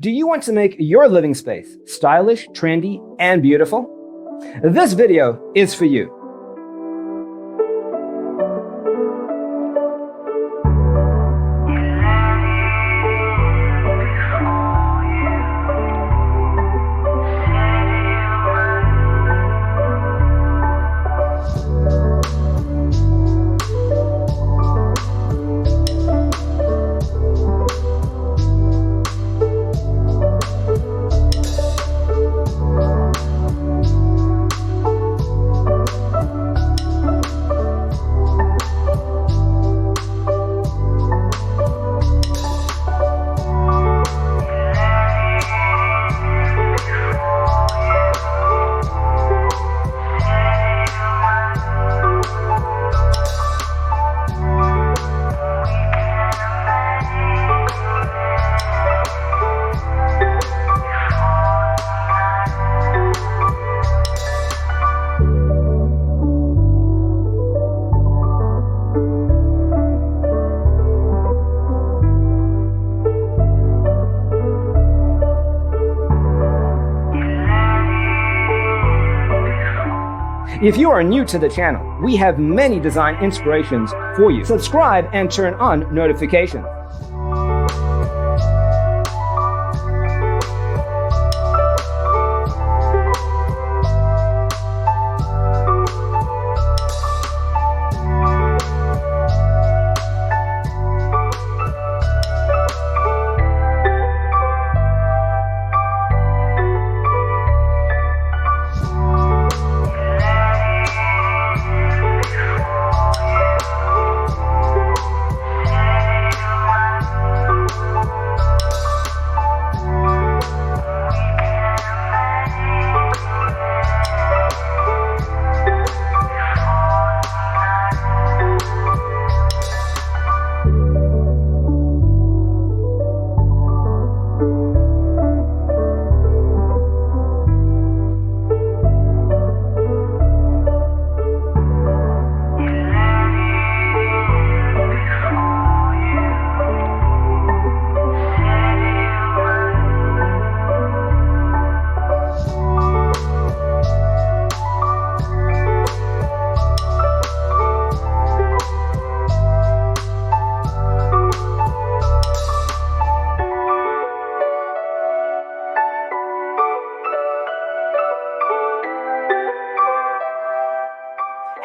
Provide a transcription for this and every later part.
Do you want to make your living space stylish, trendy, and beautiful? This video is for you. If you are new to the channel, we have many design inspirations for you. Subscribe and turn on notifications.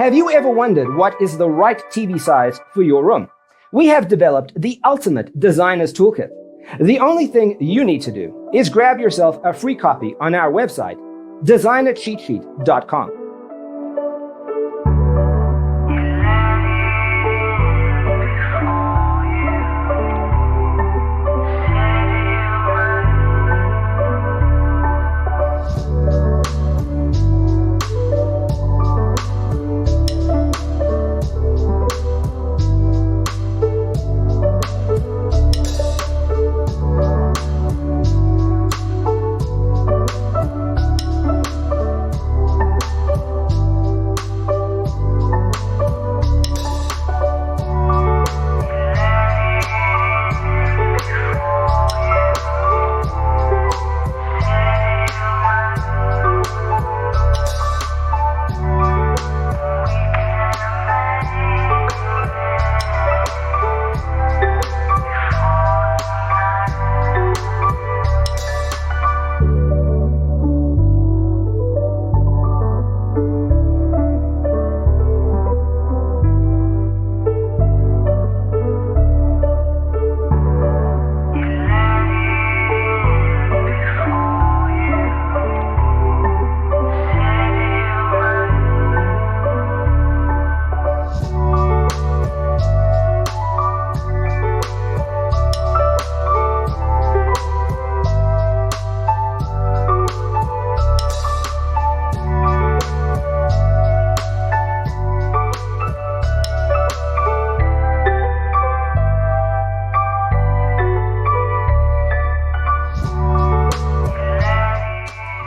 Have you ever wondered what is the right TV size for your room? We have developed the ultimate designer's toolkit. The only thing you need to do is grab yourself a free copy on our website, designercheatsheet.com.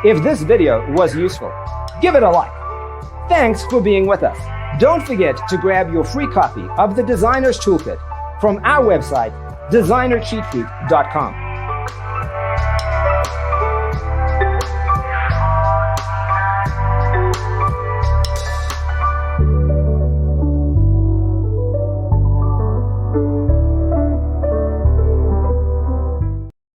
If this video was useful, give it a like. Thanks for being with us. Don't forget to grab your free copy of the Designer's Toolkit from our website, designercheatsheet.com.